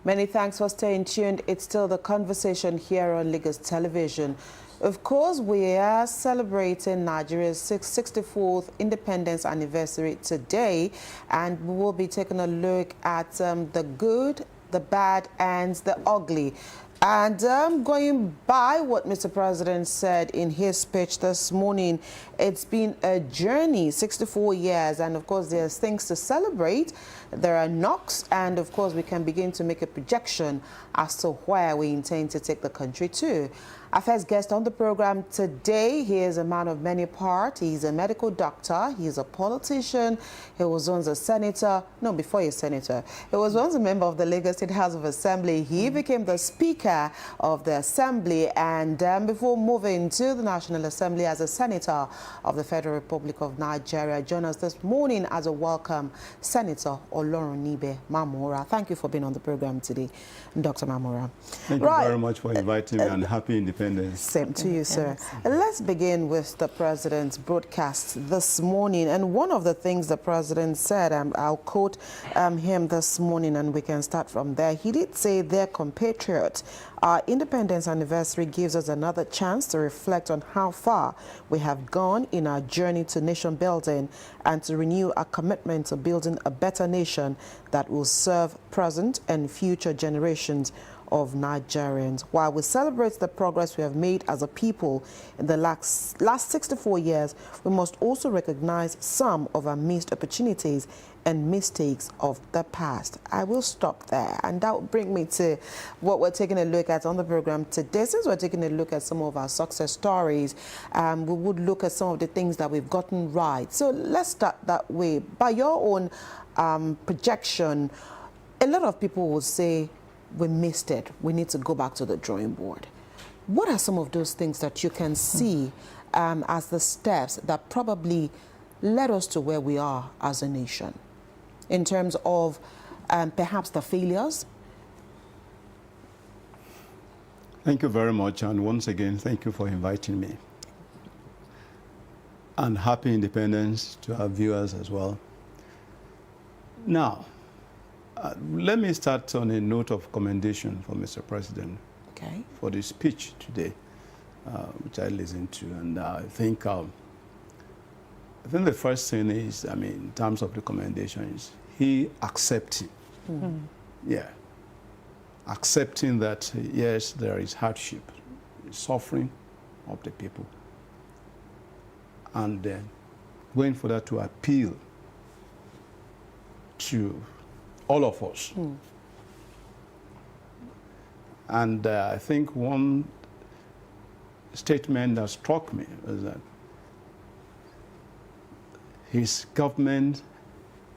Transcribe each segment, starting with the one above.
Many thanks for staying tuned. It's still the conversation here on Lagos Television. Of course, we are celebrating Nigeria's 64th independence anniversary today, and we will be taking a look at the good, the bad, and the ugly. And going by what Mr. President said in his speech this morning, it's been a journey, 64 years, and of course there's things to celebrate. There are knocks, and of course we can begin to make a projection as to where we intend to take the country to. Our first guest on the program today, he is a man of many parts. He's a medical doctor, he's a politician, he was once a senator, no, before he's senator, he was once a member of the Lagos State House of Assembly. He became the Speaker of the Assembly, and before moving to the National Assembly as a senator of the Federal Republic of Nigeria. Join us this morning as a welcome, Senator Olorunniyi Mamora. Thank you for being on the program today, Dr. Mamora. Thank you very much for inviting me, and happy independence. Same to you, sir. Let's begin with the President's broadcast this morning. And one of the things the President said, I'll quote him this morning, and we can start from there. He did say, "Dear compatriots, our independence anniversary gives us another chance to reflect on how far we have gone in our journey to nation building and to renew our commitment to building a better nation that will serve present and future generations of Nigerians. While we celebrate the progress we have made as a people in the last 64 years, we must also recognize some of our missed opportunities and mistakes of the past." I will stop there, and that will bring me to what we're taking a look at on the program today. Since we're taking a look at some of our success stories, we would look at some of the things that we've gotten right. So let's start that way. By your own projection, a lot of people will say, we missed it, we need to go back to the drawing board. What are some of those things that you can see as the steps that probably led us to where we are as a nation, in terms of perhaps the failures? Thank you very much, and once again, thank you for inviting me. And happy independence to our viewers as well. Now, let me start on a note of commendation for Mr. President for the speech today, which I listened to. And I think the first thing is, in terms of the commendation, is he accepting, accepting that, yes, there is hardship, suffering of the people, and then going for that to appeal to all of us. And I think one statement that struck me was that his government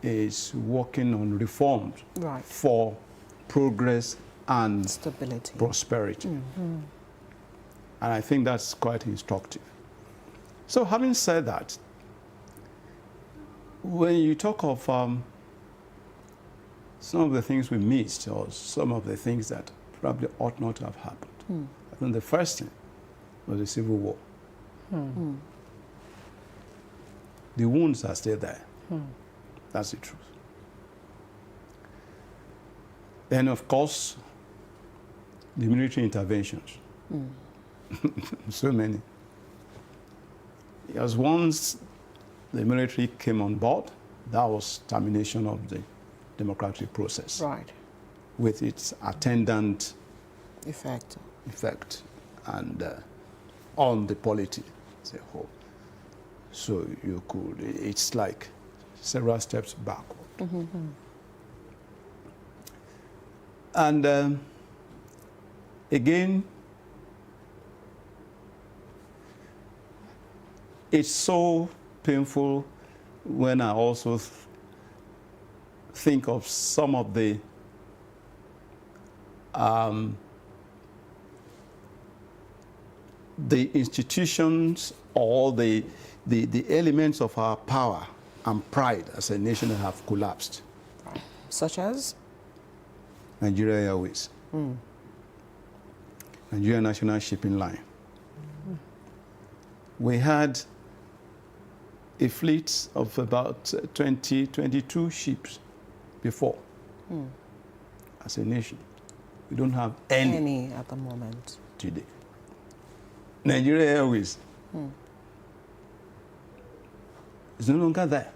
is working on reforms for progress and stability, prosperity. And I think that's quite instructive. So having said that, when you talk of some of the things we missed, or some of the things that probably ought not to have happened, I think the first thing was the Civil War. The wounds are still there. That's the truth. Then, of course, the military interventions. So many. Because once the military came on board, that was termination of the democratic process, with its attendant effect and on the polity as a whole. So you could, it's like several steps backward. And again, it's so painful when I also think of some of the institutions or the elements of our power and pride as a nation that have collapsed. Such as? Nigeria Airways, Nigeria National Shipping Line. We had a fleet of about 22 ships before as a nation. We don't have any. Any at the moment. Today. Nigeria Airways is no longer there.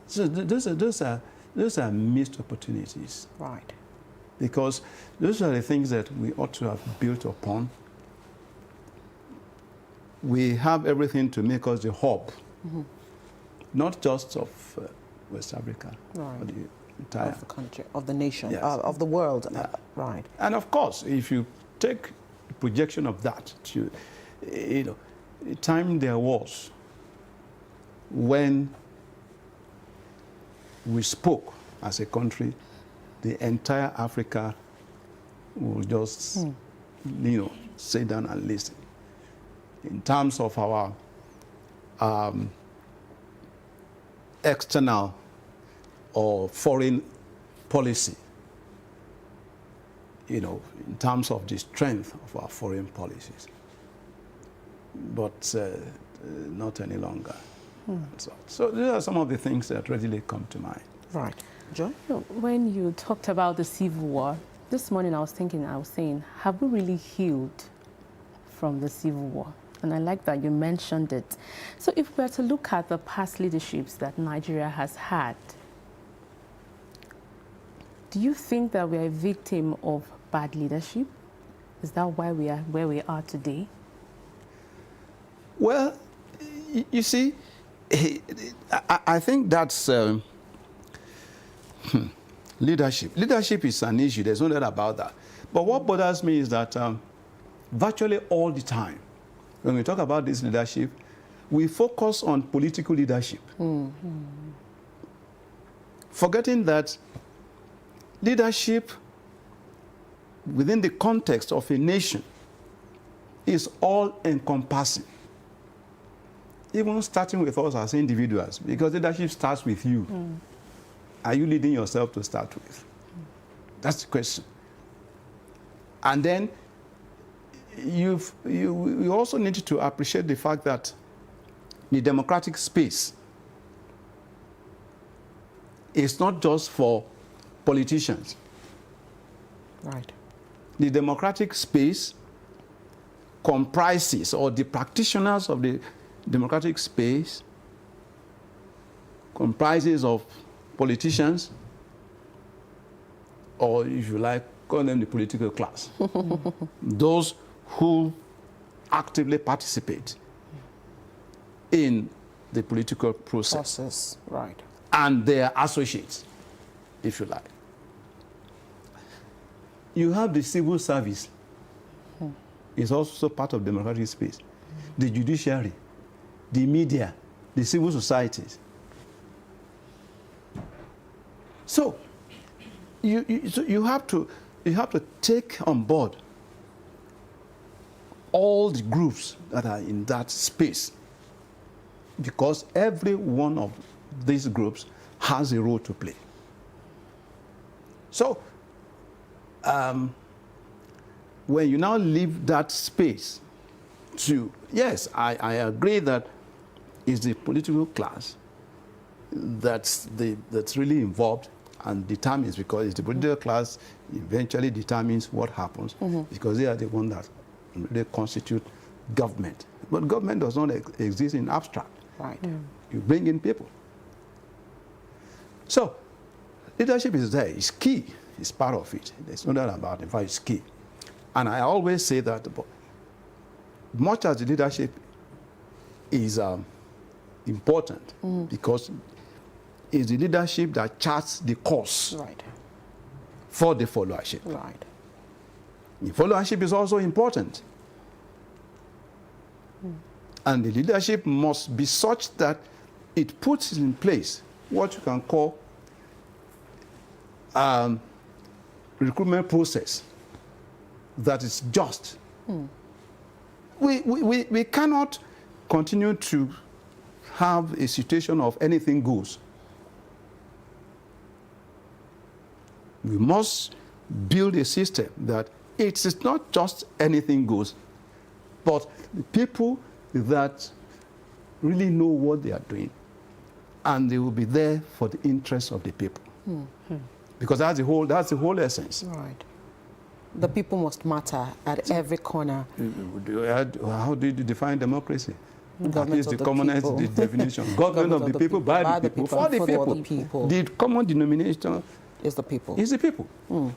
So those are missed opportunities. Right. Because those are the things that we ought to have built upon. We have everything to make us the hub, not just of West Africa, right, but the entire of the country, of the nation, yes, of the world. yeah. Right. And of course, if you take the projection of that to, the time there was when we spoke as a country, the entire Africa will just, sit down and listen. In terms of our external or foreign policy, in terms of the strength of our foreign policies, but not any longer. So these are some of the things that readily come to mind. Right. Joy? When you talked about the Civil War, this morning I was saying, have we really healed from the Civil War? And I like that you mentioned it. So if we were to look at the past leaderships that Nigeria has had, do you think that we are a victim of bad leadership? Is that why we are where we are today? Well, you see, I think that's leadership. Leadership is an issue. There's no doubt about that. But what bothers me is that virtually all the time, when we talk about this leadership, we focus on political leadership. Forgetting that leadership within the context of a nation is all-encompassing. Even starting with us as individuals, because leadership starts with you. Are you leading yourself to start with? That's the question. And then you also need to appreciate the fact that the democratic space is not just for politicians. Right. The democratic space comprises, or the practitioners of the democratic space comprises of politicians, or if you like, call them the political class. Those who actively participate in the political process. Right. And their associates, if you like. You have the civil service. It's also part of democratic space. The judiciary, the media, the civil societies. So you have to take on board all the groups that are in that space, because every one of these groups has a role to play. So when you now leave that space to, yes, I agree that it's the political class that's really involved and determines, because it's the political class eventually determines what happens, because they are the one that they constitute government. But government does not exist in abstract. Right. You bring in people. So leadership is there. It's key. It's part of it. There's no doubt about it. In fact, it's key. And I always say that much as the leadership is important, because it's the leadership that charts the course, right, for the followership. Right. The followership is also important. And the leadership must be such that it puts in place what you can call recruitment process that is just. We cannot continue to have a situation of anything goes. We must build a system that it is not just anything goes, but the people that really know what they are doing, and they will be there for the interests of the people. Because that's the whole essence. Right. The people must matter at every corner. How do you define democracy? At least the commonest definition. Government of the people, by the people, for the people. The common denominator is the people. It's the people.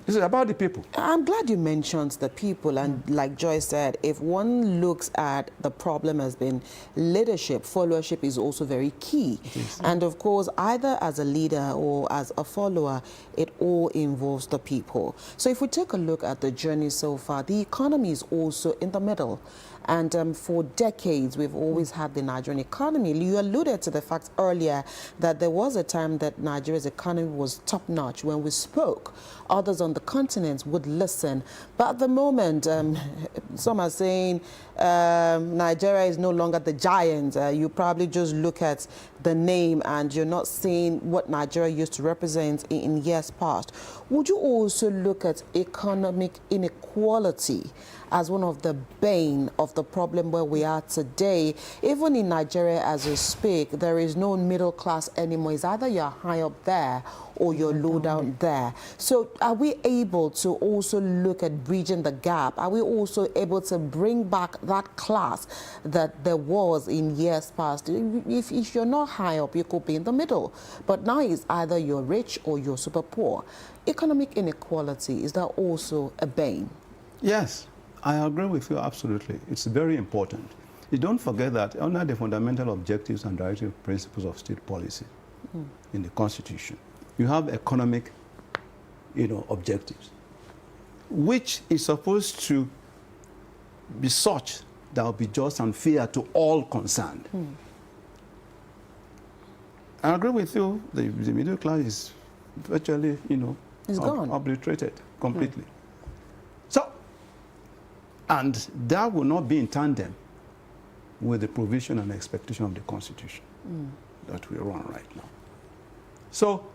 It's about the people. I'm glad you mentioned the people. And like Joy said, if one looks at the problem as being leadership, followership is also very key. And of course, either as a leader or as a follower, it all involves the people. So if we take a look at the journey so far, the economy is also in the middle. And for decades, we've always had the Nigerian economy. You alluded to the fact earlier that there was a time that Nigeria's economy was top-notch. When we spoke, others on the continent would listen. But at the moment, some are saying Nigeria is no longer the giant. You probably just look at the name and you're not seeing what Nigeria used to represent in years past. Would you also look at economic inequality as one of the bane of the problem where we are today? Even in Nigeria as we speak, there is no middle class anymore. It's either you're high up there or you're low down there. So are we able to also look at bridging the gap? Are we also able to bring back that class that there was in years past? If you're not high up, you could be in the middle. But now it's either you're rich or you're super poor. Economic inequality, is that also a bane? Yes. I agree with you absolutely. It's very important. You don't forget that under the fundamental objectives and directive principles of state policy in the Constitution, you have economic, objectives, which is supposed to be such that will be just and fair to all concerned. I agree with you. The middle class is virtually, it's gone, obliterated completely. And that will not be in tandem with the provision and expectation of the Constitution that we run right now. So,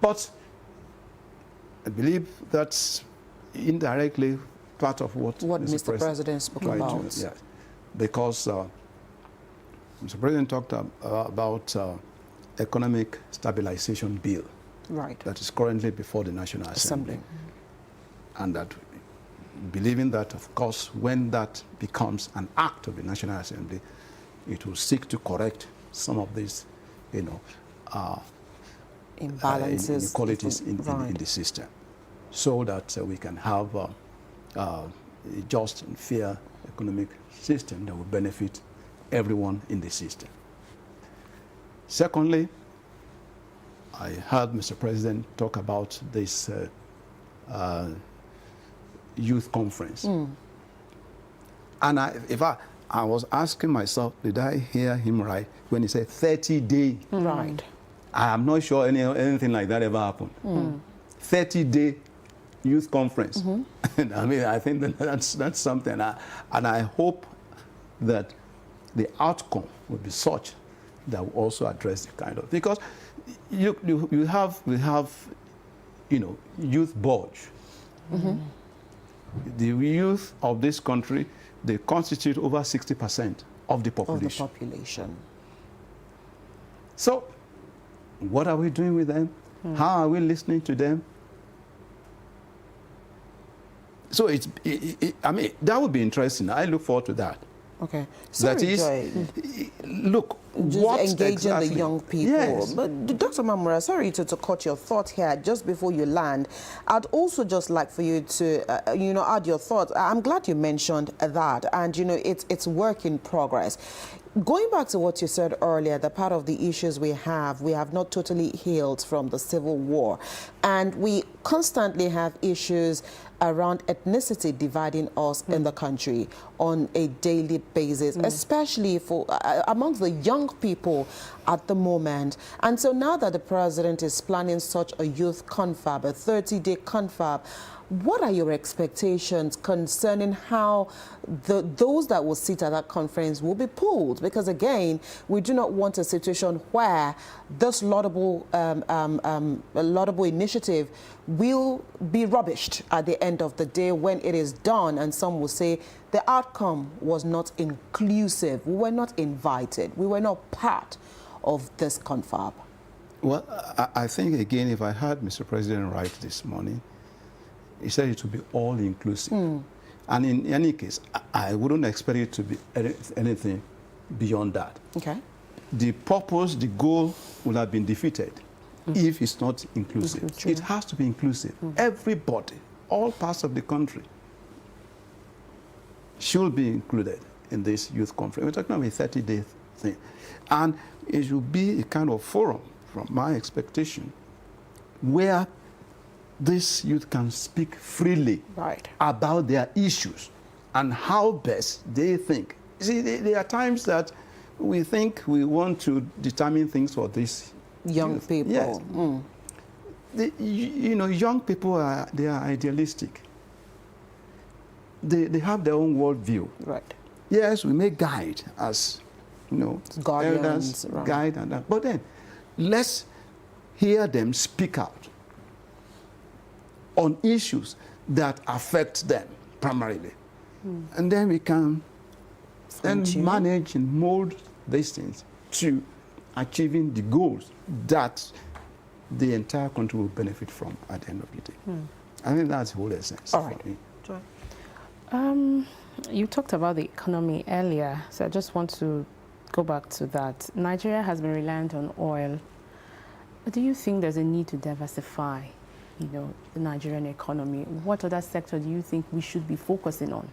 but I believe that's indirectly part of what Mr. President spoke about. Yes, because Mr. President talked about economic stabilization bill that is currently before the National Assembly. And that believing that, of course, when that becomes an act of the National Assembly, it will seek to correct some of these, imbalances, inequalities in the system, so that we can have a just and fair economic system that will benefit everyone in the system. Secondly, I heard Mr. President talk about this youth conference. And I was asking myself, did I hear him right when he said 30-day? Right. I am not sure anything like that ever happened. 30-day youth conference. I mean, I think that's something. And I hope that the outcome will be such that will also address the kind of, because we have youth bulge. The youth of this country, they constitute over 60% of the population. So, what are we doing with them? How are we listening to them? So I mean, that would be interesting. I look forward to that. Okay. That is, look, just what engaging exactly? the young people. Yes. But Dr. Mamura, sorry to cut your thought here just before you land. I'd also just like for you to, add your thoughts. I'm glad you mentioned that, and it's work in progress. Going back to what you said earlier, the part of the issues we have not totally healed from the Civil War. And we constantly have issues around ethnicity dividing us in the country on a daily basis, especially for amongst the young people at the moment. And so now that the president is planning such a youth confab, a 30-day confab, what are your expectations concerning how those that will sit at that conference will be pulled? Because again, we do not want a situation where this laudable initiative will be rubbished at the end of the day when it is done, and some will say the outcome was not inclusive. We were not invited. We were not part of this confab. Well, I think, again, if I heard Mr. President right this morning, he said it would be all-inclusive. And in any case, I wouldn't expect it to be anything beyond that. Okay. The purpose, the goal will have been defeated if it's not inclusive. It has to be inclusive. Everybody, all parts of the country, should be included in this youth conference. We're talking about a 30-day thing. And it should be a kind of forum, from my expectation, where this youth can speak freely about their issues and how best they think. See, there are times that we think we want to determine things for these young people. Yes. You know, young people they are idealistic. They have their own worldview. Right. Yes, we may guide as, you know, guardians, elders, guide and that. But then, let's hear them speak out on issues that affect them primarily. And then we can then manage and mold these things to achieving the goals that the entire country will benefit from at the end of the day. I think that's the whole essence. All right. For me. You talked about the economy earlier, so I just want to go back to that. Nigeria has been reliant on oil. Do you think there's a need to diversify, you know, the Nigerian economy? What other sector do you think we should be focusing on?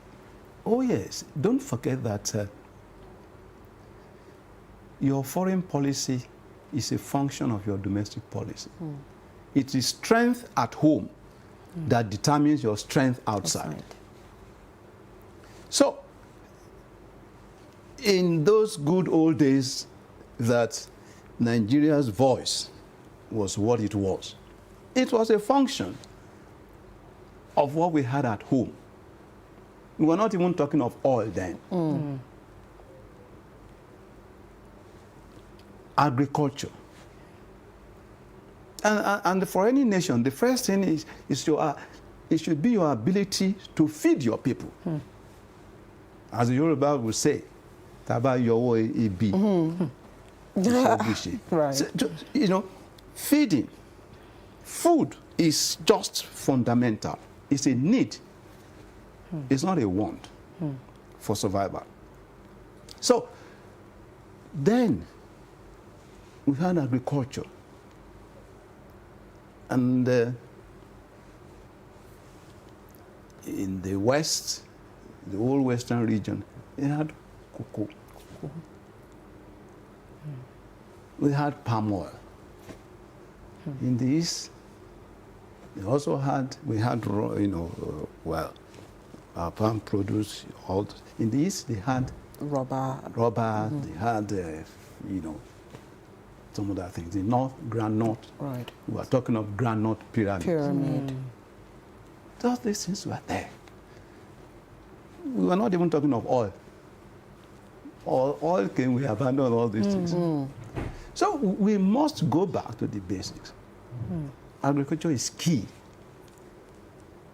Oh, yes. Don't forget that your foreign policy is a function of your domestic policy. It is strength at home that determines your strength outside. So, in those good old days that Nigeria's voice was what it was a function of what we had at home. We were not even talking of oil then. Agriculture. And for any nation, the first thing is it should be your ability to feed your people. As the Yoruba will say, Taba yowo ibi. Right. So, you know, feeding, food is just fundamental. It's a need. It's not a want for survival. So then we had agriculture. And in the West, the whole Western region, they had cocoa. We had palm oil. In the East, they also had, you know, palm produce. In the East, they had rubber. They had, you know, some other things. The North, groundnut. Right. We were talking of groundnut pyramid. All these things were there. We were not even talking of oil. Oil came, we abandoned all these things. So we must go back to the basics. Agriculture is key.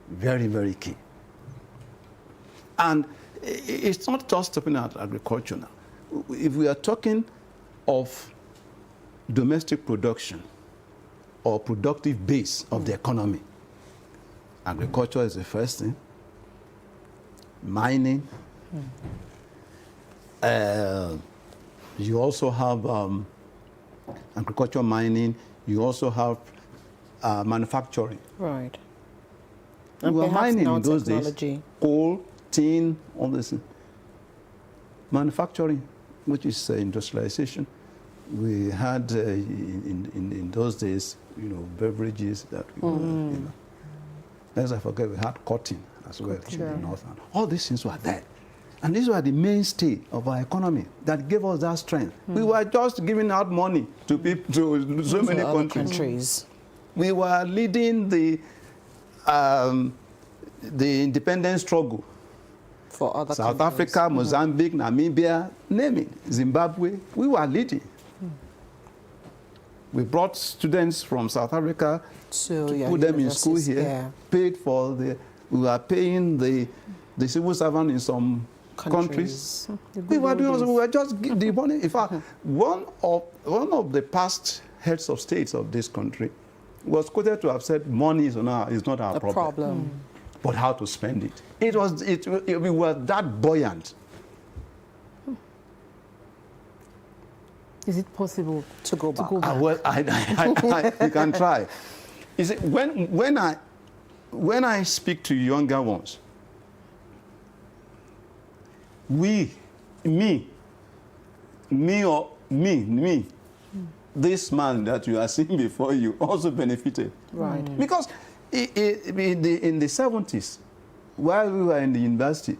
Very, very key. And it's not just talking about agriculture now. If we are talking of domestic production or productive base of the economy, agriculture is the first thing. Mining. You also have agriculture, mining. You also have manufacturing. Right. We were mining in those days. Coal, tin, all this. Manufacturing, which is industrialization. We had in those days, you know, beverages that we were, you know. Let's not forget we had cotton as well in the north. All these things were there. And these were the mainstay of our economy that gave us that strength. We were just giving out money to people, to so many countries. We were leading the independence struggle for other South Africa, Mozambique, Namibia, name it, Zimbabwe. We were leading. We brought students from South Africa to put them in school here, paid for we were paying the civil servant in some countries. We were just the money. In fact, one of the past heads of states of this country was quoted to have said money is not our problem. But how to spend it. We were that buoyant. Is it possible to go back? Well, you can try. You see, when I speak to younger ones, this man that you are seeing before you also benefited. Right. Because in the 70s, while we were in the university,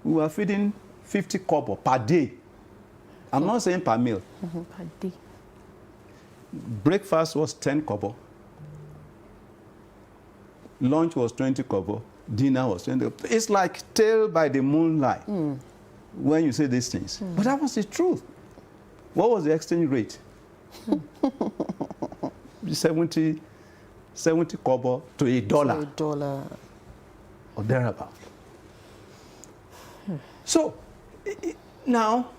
we were feeding 50 kobo per day. I'm not saying per meal. Per day. Breakfast was 10 kobo. Lunch was 20 kobo. Dinner was 20 kobo. It's like tale by the moonlight when you say these things. But that was the truth. What was the exchange rate? 70 kobo to $1. To $1. Or thereabout. So, now,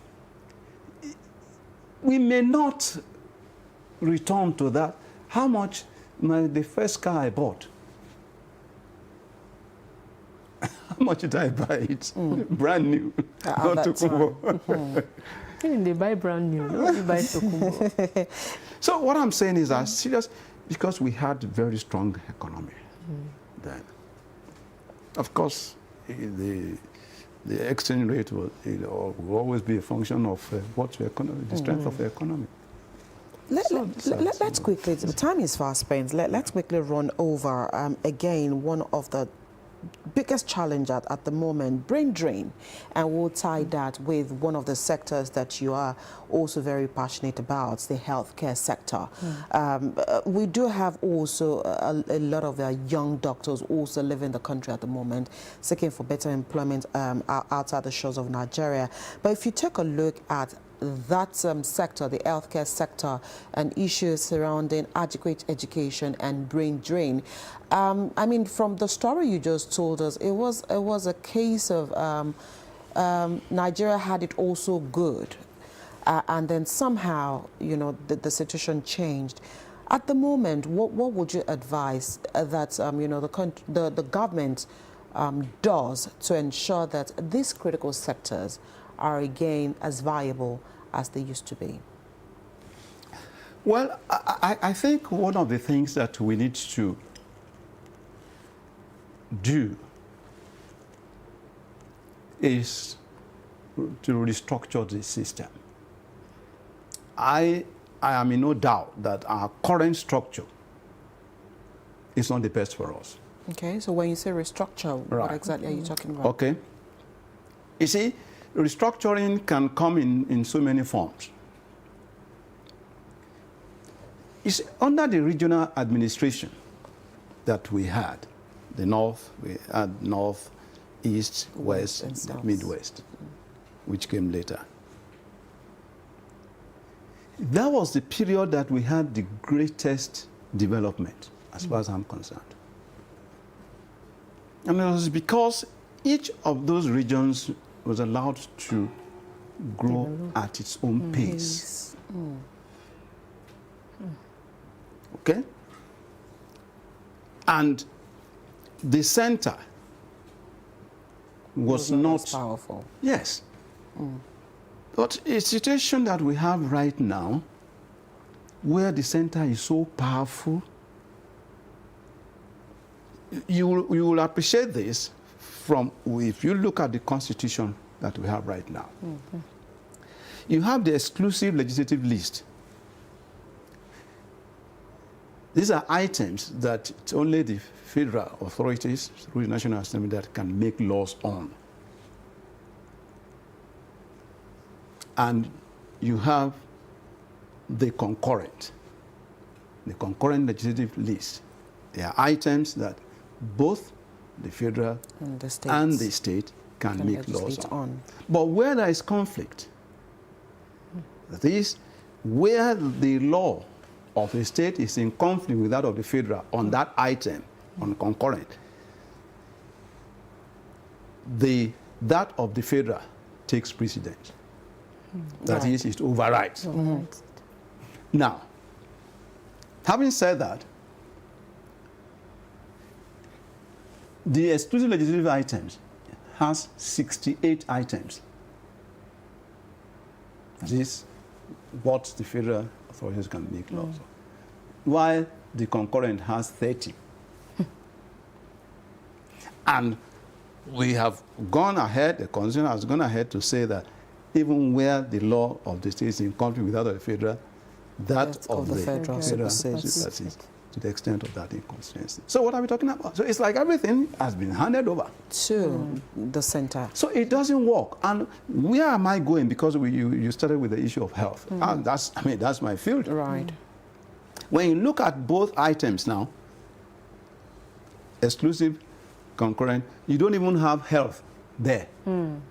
we may not return to that. How much the first car I bought? How much did I buy it? Brand new. Not Tokumbo. They buy brand new. Nobody buys Tokumbo. So what I'm saying is that serious, because we had a very strong economy then. Of course, the exchange rate will always be a function of the strength of the economy. Let's quickly, the time is fast spent, let's quickly run over again one of the biggest challenge at the moment, brain drain, and we'll tie that with one of the sectors that you are also very passionate about, the healthcare sector. We do have also a lot of young doctors also living in the country at the moment, seeking for better employment outside the shores of Nigeria. But if you take a look at that sector, the healthcare sector, and issues surrounding adequate education and brain drain. I mean, from the story you just told us, it was a case of Nigeria had it also good, and then somehow, you know, the situation changed. At the moment, what would you advise that you know, the government does to ensure that these critical sectors are again as viable as they used to be? Well, I think one of the things that we need to do is to restructure the system. I am in no doubt that our current structure is not the best for us. Okay, so when you say restructure, what exactly are you talking about? Okay. You see, restructuring can come in so many forms. It's under the regional administration that we had, the North, we had North, East, West, and Midwest, which came later. That was the period that we had the greatest development, as far as I'm concerned. And it was because each of those regions was allowed to grow at its own pace. Okay? And the center was not powerful. Yes. But a situation that we have right now, where the center is so powerful, you will appreciate this from, if you look at the constitution that we have right now. You have the exclusive legislative list. These are items that it's only the federal authorities through the National Assembly that can make laws on. And you have the concurrent legislative list. There are items that both the federal and the state can make laws on. But where there is conflict, that is, where the law of the state is in conflict with that of the federal on that item, on concurrent, that of the federal takes precedence. That is, it overrides. Now, having said that, the exclusive legislative items has 68 items. This is what the federal authorities can make laws of. While the concurrent has 30. And we have gone ahead, the constitution has gone ahead to say that even where the law of the state is in conflict with that of the federal, that of the federal supersedes to the extent of that inconsistency. So what are we talking about? So it's like everything has been handed over to the center. So it doesn't work. And where am I going? Because you started with the issue of health. And that's my field. Right. When you look at both items now, exclusive, concurrent, you don't even have health there. And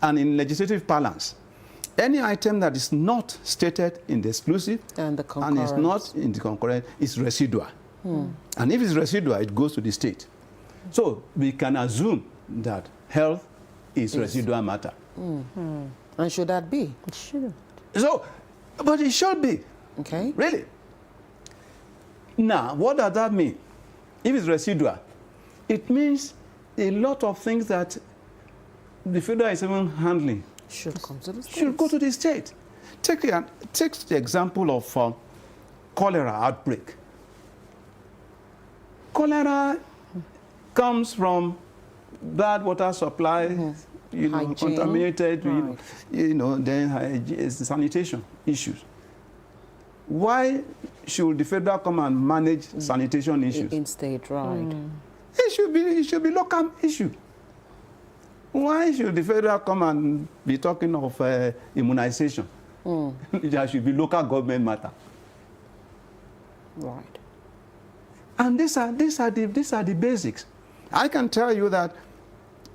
in legislative parlance, any item that is not stated in the exclusive and is not in the concurrent is residual. And if it's residual, it goes to the state. So we can assume that health is residual matter. And should that be? It should. So, but it should be. Okay. Really. Now, what does that mean? If it's residual, it means a lot of things that the federal is even handling should come to the state. Should go to the state. Take the example of cholera outbreak. Cholera comes from bad water supply, contaminated, then sanitation issues. Why should the federal come and manage sanitation issues? In state, right. It should be local issue. Why should the federal come and be talking of immunization? It should be local government matter. Right. And these are the basics. I can tell you that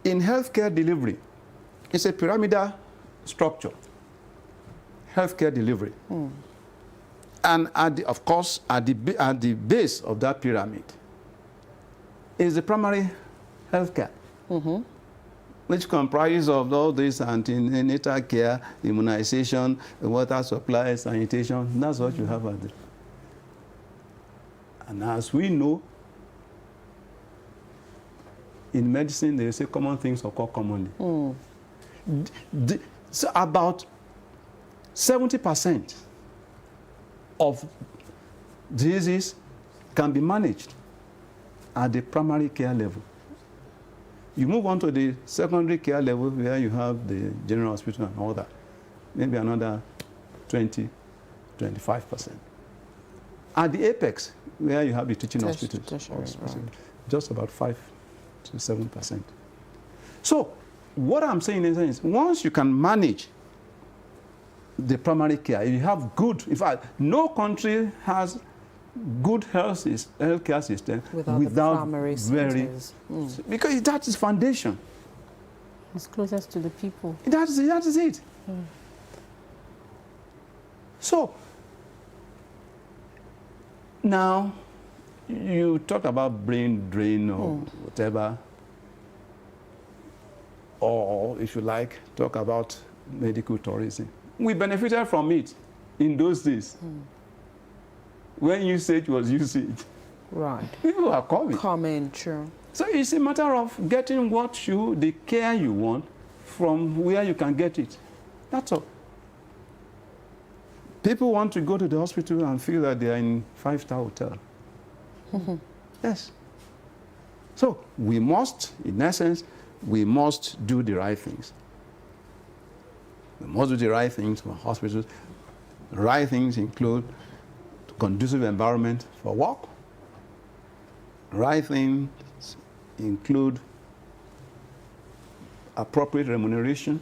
in healthcare delivery, it's a pyramidal structure. Healthcare delivery. And of course, at the base of that pyramid is the primary healthcare. Which comprises of all this antenatal care, immunization, water supply, sanitation. That's what you have at there. And as we know, in medicine, they say common things occur commonly. So about 70% of diseases can be managed at the primary care level. You move on to the secondary care level where you have the general hospital and all that, maybe another 20, 25%. At the apex, where you have the teaching hospitals, just about 5 to 7%. So what I'm saying is once you can manage the primary care, if you have good, in fact, no country has good healthcare system without primary centers. Because that is foundation. It's closest to the people. That is it. So now you talk about brain drain or whatever, or if you like, talk about medical tourism. We benefited from it in those days. When usage was usage. Right. People are coming. Coming, true. So it's a matter of getting the care you want from where you can get it. That's all. People want to go to the hospital and feel that they are in 5-star hotel. Yes. So we must, in essence, we must do the right things. We must do the right things for hospitals. The right things include conducive environment for work. Right things include appropriate remuneration,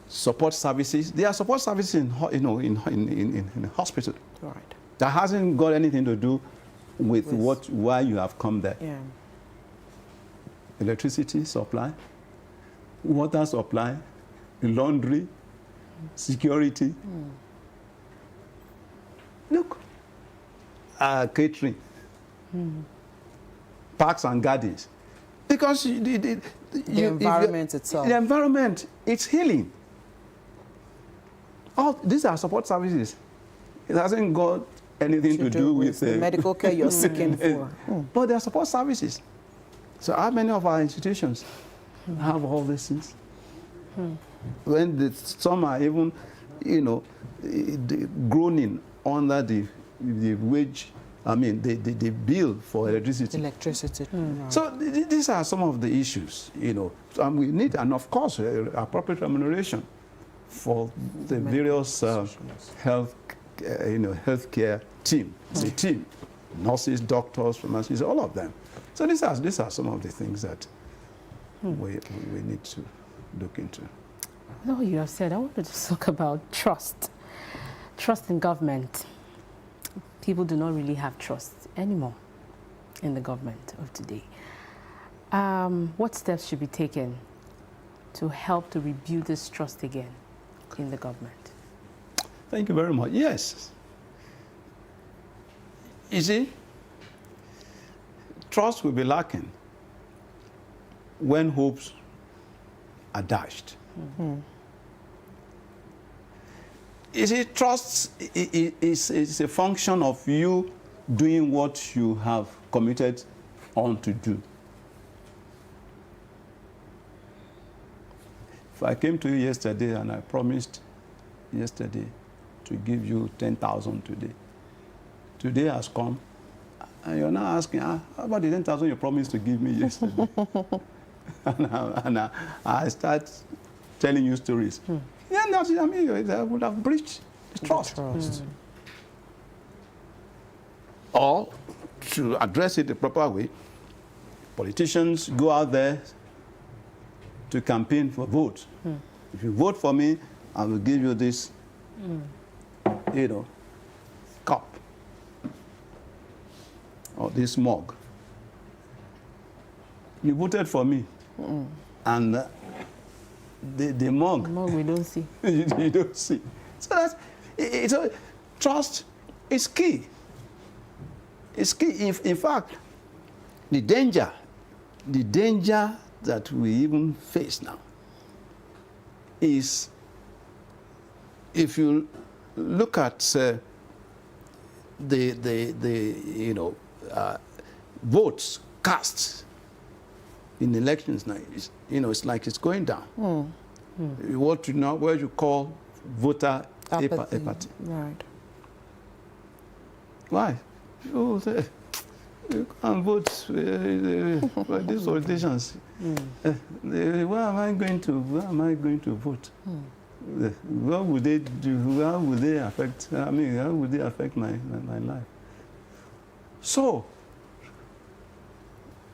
support services. There are support services in a hospital. Right. That hasn't got anything to do with why you have come there. Yeah. Electricity supply, water supply, laundry, security. Look, catering, parks and gardens. Because the environment itself. The environment, it's healing. All these are support services. It hasn't got anything to do with the medical care you're seeking for. But they are support services. So how many of our institutions have all these things? When some are even, you know, groaning under the wage, I mean, the bill for electricity. Right. So these are some of the issues, you know, and we need, and of course, appropriate remuneration for the various healthcare team. It's a team, nurses, doctors, pharmacists, all of them. So these are some of the things that we need to look into. No, you have said, I wanted to talk about trust. Trust in government. People do not really have trust anymore in the government of today. What steps should be taken to help to rebuild this trust again in the government? Thank you very much. Yes. You see, trust will be lacking when hopes are dashed. You see, trust is a function of you doing what you have committed on to do. If I came to you yesterday and I promised yesterday to give you 10,000 today, today has come, and you're now asking, how about the 10,000 you promised to give me yesterday? and I start telling you stories. Yeah, I mean, I would have breached the trust. Or, to address it the proper way, politicians go out there to campaign for votes. If you vote for me, I will give you this, you know, cup or this mug. You voted for me, and the mug. The mug we don't see. You don't see. So trust is key. It's key. In fact, the danger that we even face now is, if you look at the votes cast in elections now, it's like it's going down. What you call voter apathy. Right. Why? You can't vote for these politicians. Where am I going to vote? What would they do? How would they affect? I mean, how would they affect my life? So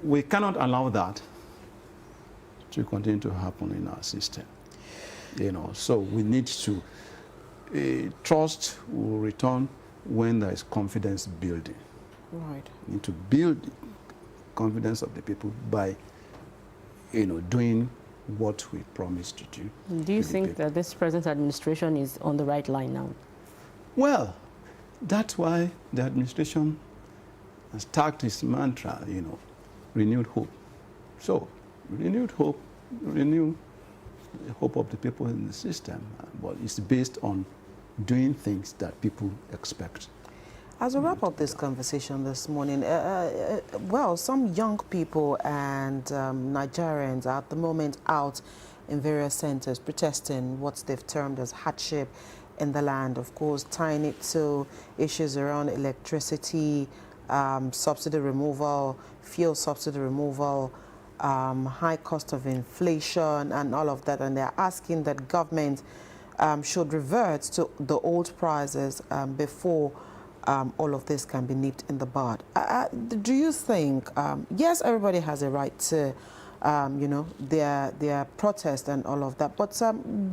we cannot allow that to continue to happen in our system. So we need to trust will return when there is confidence building. Right. We need to build confidence of the people by, doing what we promised to do. Do you think that this present administration is on the right line now? Well, that's why the administration has tagged its mantra, renewed hope. So, renewed hope, renew the hope of the people in the system, but it's based on doing things that people expect. As we wrap up this conversation this morning, some young people and Nigerians are at the moment out in various centers protesting what they've termed as hardship in the land. Of course, tying it to issues around electricity, subsidy removal, fuel subsidy removal, high cost of inflation and all of that. And they're asking that government should revert to the old prices before all of this can be nipped in the bud. Do you think, yes, everybody has a right to, their protest and all of that, but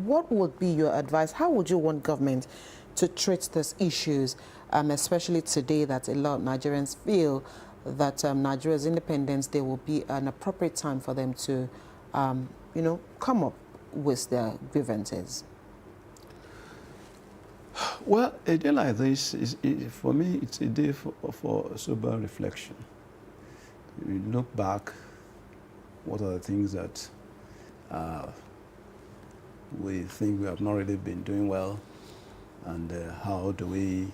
what would be your advice? How would you want government to treat these issues, especially today that a lot of Nigerians feel that Nigeria's independence day will be an appropriate time for them to, come up with their grievances? Well, a day like this, for me, it's a day for sober reflection. We look back, what are the things that we think we have not really been doing well, And how do we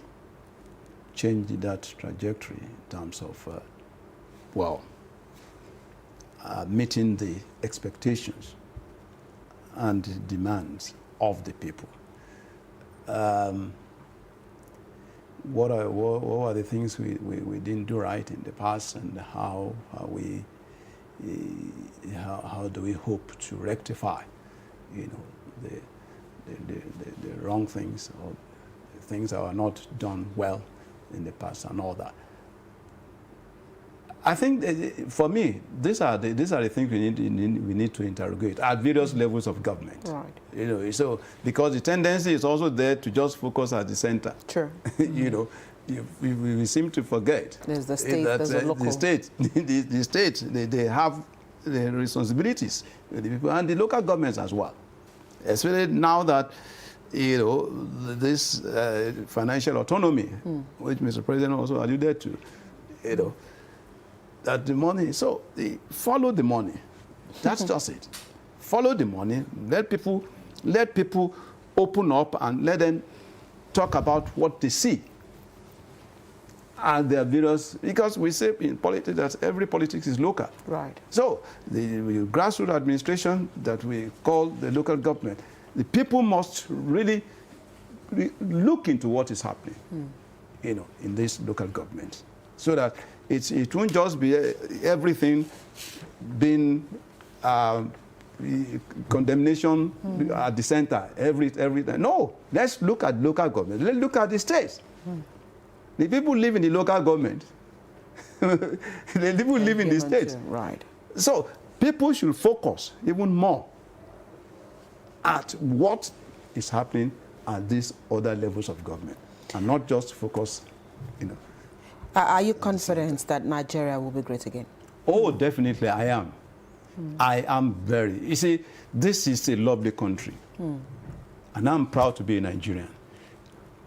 change that trajectory in terms of, meeting the expectations and demands of the people. What are the things we didn't do right in the past, and how do we hope to rectify, the wrong things, or things that were not done well in the past, and all that. I think for me, these are the things we need to interrogate at various levels of government. Right. So because the tendency is also there to just focus at the center. True. We seem to forget. There's the state, there's the local. The state, they have the responsibilities with the people, and the local governments as well. Especially now that this financial autonomy, which Mr. President also alluded to, that the money, so follow the money. That's just it. Follow the money. Let people open up and let them talk about what they see. And there are various, because we say in politics that every politics is local. Right. So the grassroots administration that we call the local government, the people must really look into what is happening, in this local government, so that it won't just be everything being condemnation at the center everything. No, let's look at local government. Let's look at the states. The people live in the local government. The people live in the states. Right. So people should focus even more at what is happening at these other levels of government, and not just focus, Are you confident that Nigeria will be great again? Oh, definitely, I am. I am very. You see, this is a lovely country, and I'm proud to be a Nigerian.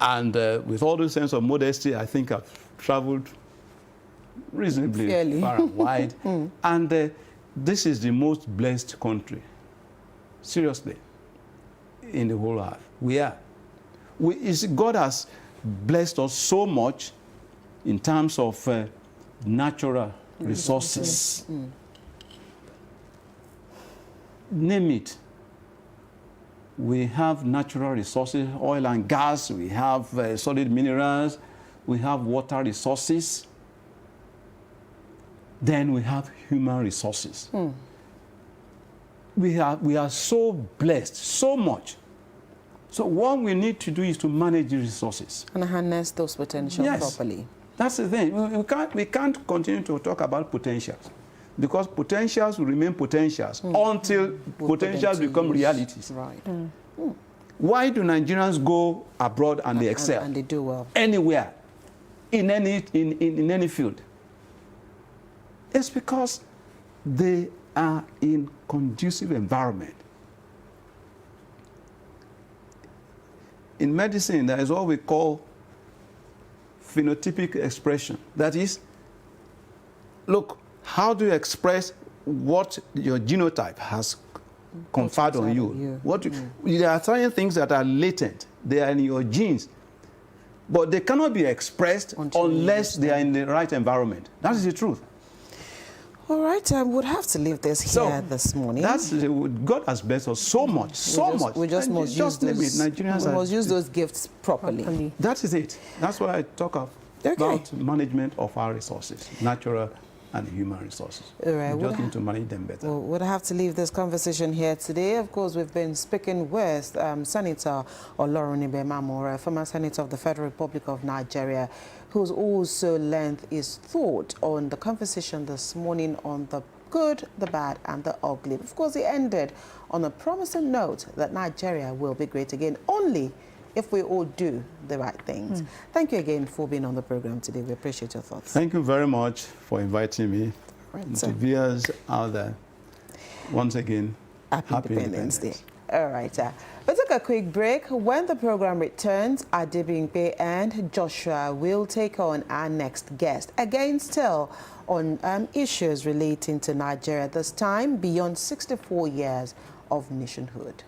And with all the sense of modesty, I think I've traveled reasonably far and wide. And this is the most blessed country, seriously, in the whole earth. We are. God has blessed us so much in terms of natural resources. Name it. We have natural resources, oil and gas, we have solid minerals, we have water resources, then we have human resources. We are so blessed, so much. So what we need to do is to manage the resources. And harness those potentials properly. That's the thing. We can't continue to talk about potentials, because potentials will remain potentials until potentials become realities. Right. Why do Nigerians go abroad and they excel? And they do well. Anywhere, in any field. It's because they are in conducive environment. In medicine, there is what we call phenotypic expression. That is, look, how do you express what your genotype has conferred on you? There are certain things that are latent. They are in your genes. But they cannot be expressed unless they are in the right environment. That is the truth. All right, I would have to leave this here this morning. God has blessed us so much, much. We just must use those gifts properly. That is it. That's why I talk about management of our resources, natural and human resources. All right, we just need to manage them better. We'll have to leave this conversation here today. Of course, we've been speaking with Senator Olorunniyi Mamora, former Senator of the Federal Republic of Nigeria, who's also lent his thought on the conversation this morning on the good, the bad, and the ugly. Of course, he ended on a promising note that Nigeria will be great again, only if we all do the right things. Thank you again for being on the program today. We appreciate your thoughts. Thank you very much for inviting me. To viewers out there, once again, happy Independence Day. All right. We'll take a quick break. When the program returns, Adebimpe and Joshua will take on our next guest, again still on issues relating to Nigeria, this time beyond 64 years of nationhood.